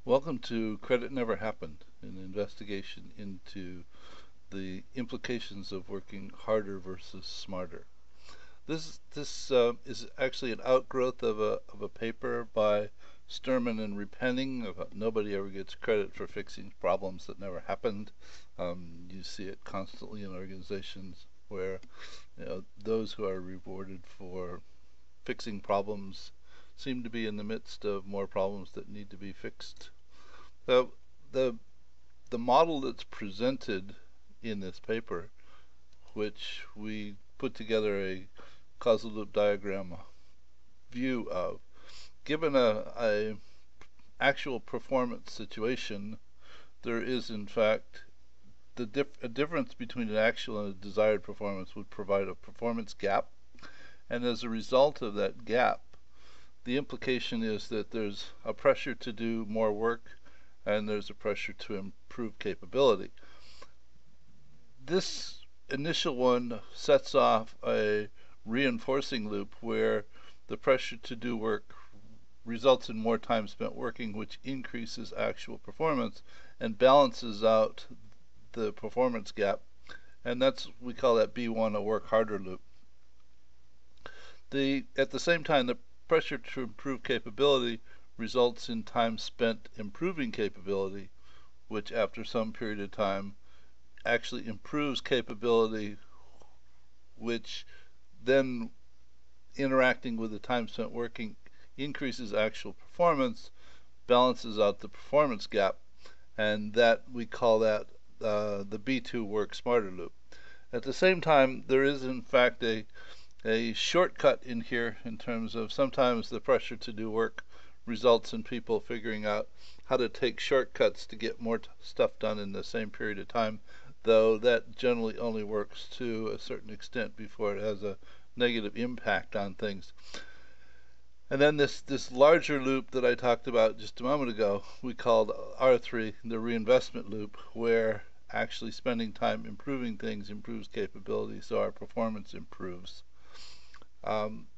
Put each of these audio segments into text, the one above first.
Welcome to Credit Never Happened, an investigation into the implications of working harder versus smarter. This is actually an outgrowth of a paper by Sterman and Repenning about nobody ever gets credit for fixing problems that never happened. You see it constantly in organizations where those who are rewarded for fixing problems seem to be in the midst of more problems that need to be fixed. So the the model that's presented in this paper, which we put together a causal loop diagram view of, given a actual performance situation, there is in fact a difference between an actual and a desired performance would provide a performance gap, and as a result of that gap, the implication is that there's a pressure to do more work and there's a pressure to improve capability. This initial one sets off a reinforcing loop where the pressure to do work results in more time spent working, which increases actual performance and balances out the performance gap, and we call that B1 a work harder loop. At the same time, the pressure to improve capability results in time spent improving capability, which after some period of time actually improves capability, which then interacting with the time spent working increases actual performance, balances out the performance gap, and that we call that the B2 work smarter loop. At the same time, there is in fact a shortcut in here in terms of sometimes the pressure to do work results in people figuring out how to take shortcuts to get more stuff done in the same period of time, though that generally only works to a certain extent before it has a negative impact on things. And then this larger loop that I talked about just a moment ago, we called R3 the reinvestment loop, where actually spending time improving things improves capability, so our performance improves.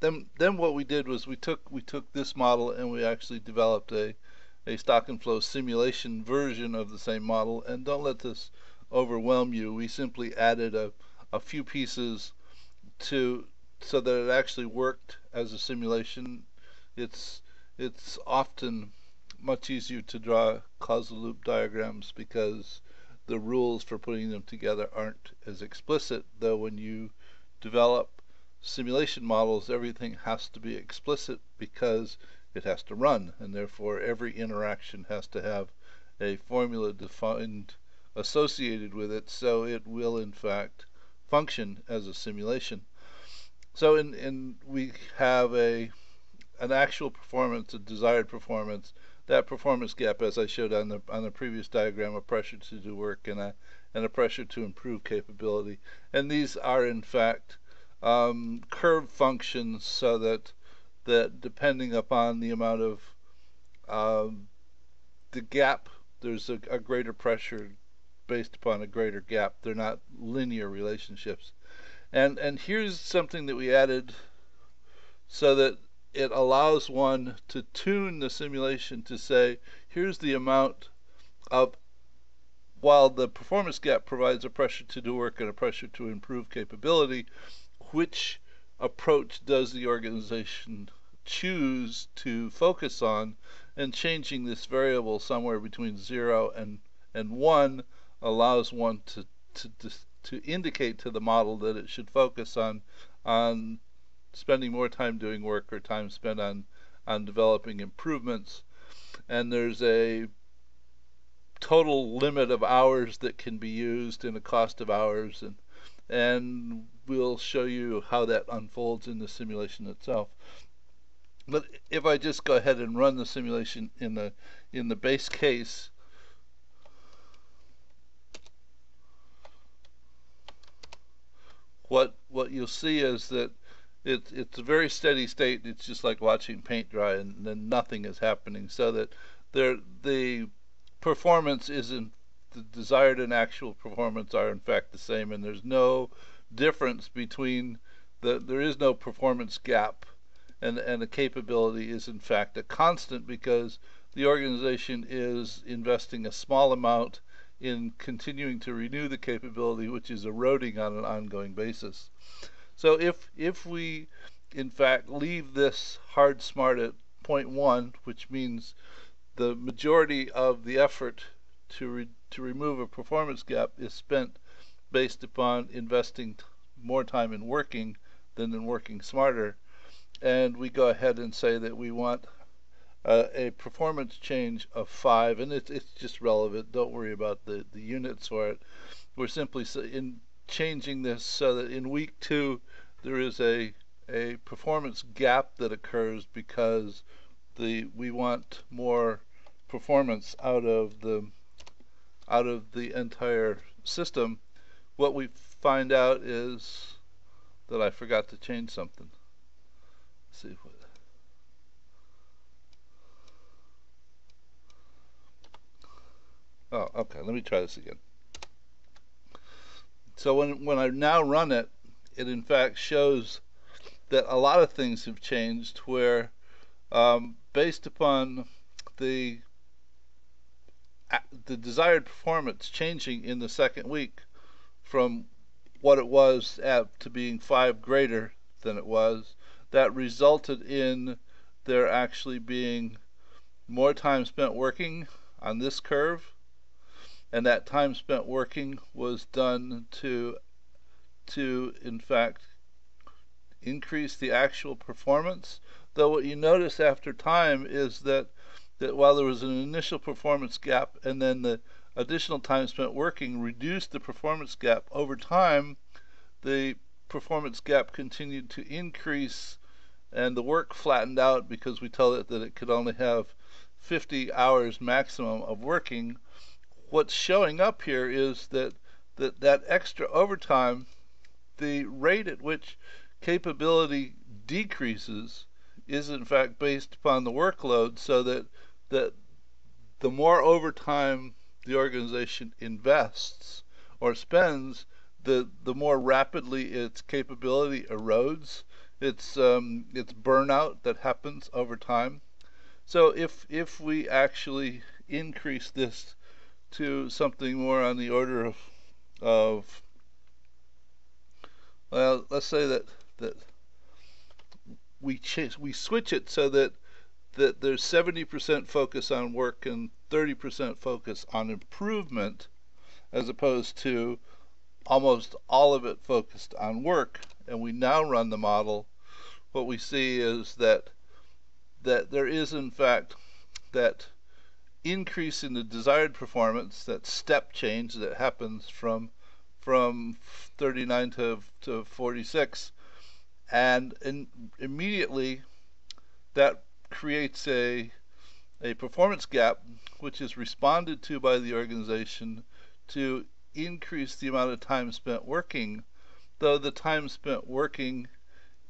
Then what we did was we took this model and we actually developed a stock and flow simulation version of the same model. And don't let this overwhelm you. We simply added a few pieces so that it actually worked as a simulation. It's often much easier to draw causal loop diagrams because the rules for putting them together aren't as explicit, though when you develop simulation models, everything has to be explicit because it has to run, and therefore every interaction has to have a formula defined associated with it, so it will in fact function as a simulation. So we have an actual performance, a desired performance. That performance gap, as I showed on the previous diagram, a pressure to do work and a pressure to improve capability, and these are in fact curve functions, so that depending upon the amount of the gap, there's a greater pressure based upon a greater gap. They're not linear relationships. And here's something that we added so that it allows one to tune the simulation to say, here's the amount of, while the performance gap provides a pressure to do work and a pressure to improve capability, which approach does the organization choose to focus on, and changing this variable somewhere between 0 and 1 allows one to indicate to the model that it should focus on spending more time doing work or time spent on developing improvements. And there's a total limit of hours that can be used and a cost of hours, and we'll show you how that unfolds in the simulation itself. But if I just go ahead and run the simulation in the base case, what you'll see is that it's a very steady state. It's just like watching paint dry, and then nothing is happening, so that the performance isn't, the desired and actual performance are in fact the same, and there's no difference between there is no performance gap, and the capability is in fact a constant because the organization is investing a small amount in continuing to renew the capability, which is eroding on an ongoing basis. So if we in fact leave this hard smart at 0.1, which means the majority of the effort to remove a performance gap is spent based upon investing more time in working than in working smarter, and we go ahead and say that we want a performance change of 5, and it's just relevant. Don't worry about the units for it. We're simply in changing this so that in week 2 there is a performance gap that occurs because we want more performance out of the entire system. What we find out is that I forgot to change something. Let's see what. Oh, okay. Let me try this again. So when I now run it, it in fact shows that a lot of things have changed. Where based upon the desired performance changing in the second week from what it was to being 5 greater than it was, that resulted in there actually being more time spent working on this curve, and that time spent working was done to in fact increase the actual performance. Though what you notice after time is that while there was an initial performance gap and then the additional time spent working reduced the performance gap, over time the performance gap continued to increase and the work flattened out because we tell it that it could only have 50 hours maximum of working. What's showing up here is that extra overtime, the rate at which capability decreases is in fact based upon the workload, so that the more overtime the organization invests or spends, the more rapidly its capability erodes. It's burnout that happens over time. So if we actually increase this to something more on the order of well, let's say that we switch it so that there's 70% focus on work and 30% focus on improvement, as opposed to almost all of it focused on work, and we now run the model. What we see is that there is in fact that increase in the desired performance, that step change that happens from 39 to 46, and immediately that creates a performance gap which is responded to by the organization to increase the amount of time spent working, though the time spent working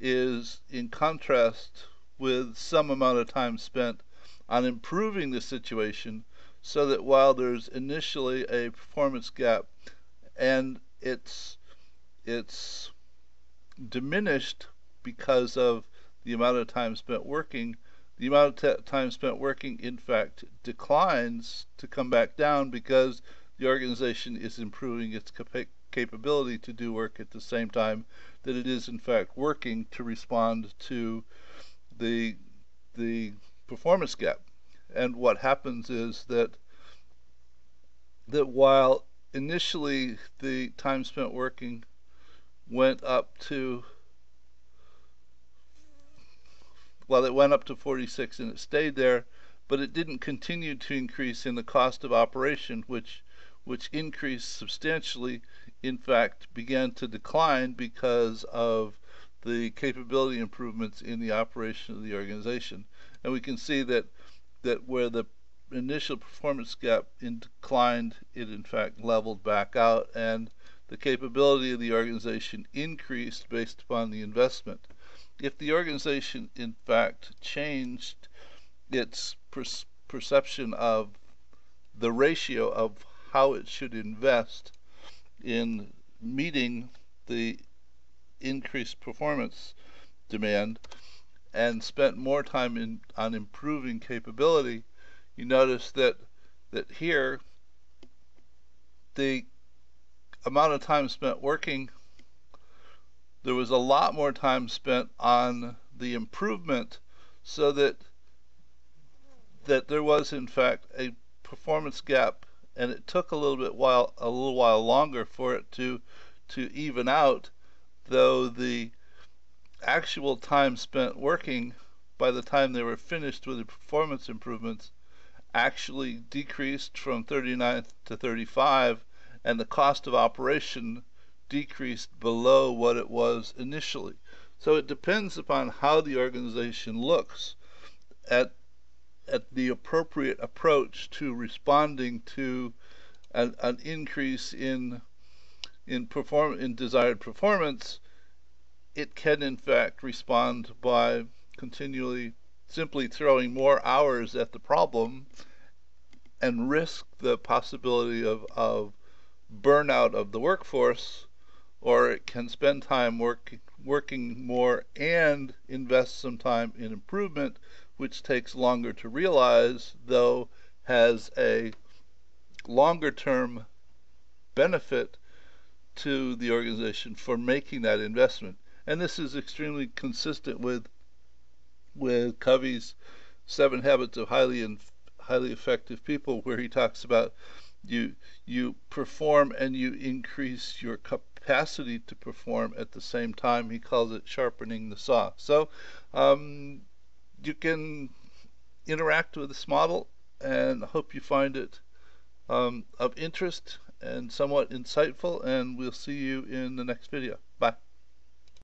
is in contrast with some amount of time spent on improving the situation, so that while there's initially a performance gap and it's diminished because of the amount of time spent working, the amount of time spent working in fact declines to come back down because the organization is improving its capability to do work at the same time that it is in fact working to respond to the performance gap. And what happens is that while initially the time spent working went up to, well, it went up to 46 and it stayed there, but it didn't continue to increase in the cost of operation, which increased substantially, in fact began to decline because of the capability improvements in the operation of the organization. And we can see that where the initial performance gap declined, it in fact leveled back out, and the capability of the organization increased based upon the investment. If the organization in fact changed its perception of the ratio of how it should invest in meeting the increased performance demand, and spent more time on improving capability, you notice that here the amount of time spent working, there was a lot more time spent on the improvement, so that there was in fact a performance gap, and it took a little while longer for it to even out, though the actual time spent working by the time they were finished with the performance improvements actually decreased from 39 to 35, and the cost of operation decreased below what it was initially. So it depends upon how the organization looks at the appropriate approach to responding to an increase in desired performance. It can in fact respond by continually simply throwing more hours at the problem and risk the possibility of burnout of the workforce, or it can spend time working more and invest some time in improvement, which takes longer to realize, though has a longer term benefit to the organization for making that investment. And this is extremely consistent with Covey's 7 Habits of Highly Effective People, where he talks about you perform and you increase your capacity to perform at the same time. He calls it sharpening the saw. So you can interact with this model, and hope you find it of interest and somewhat insightful, and we'll see you in the next video.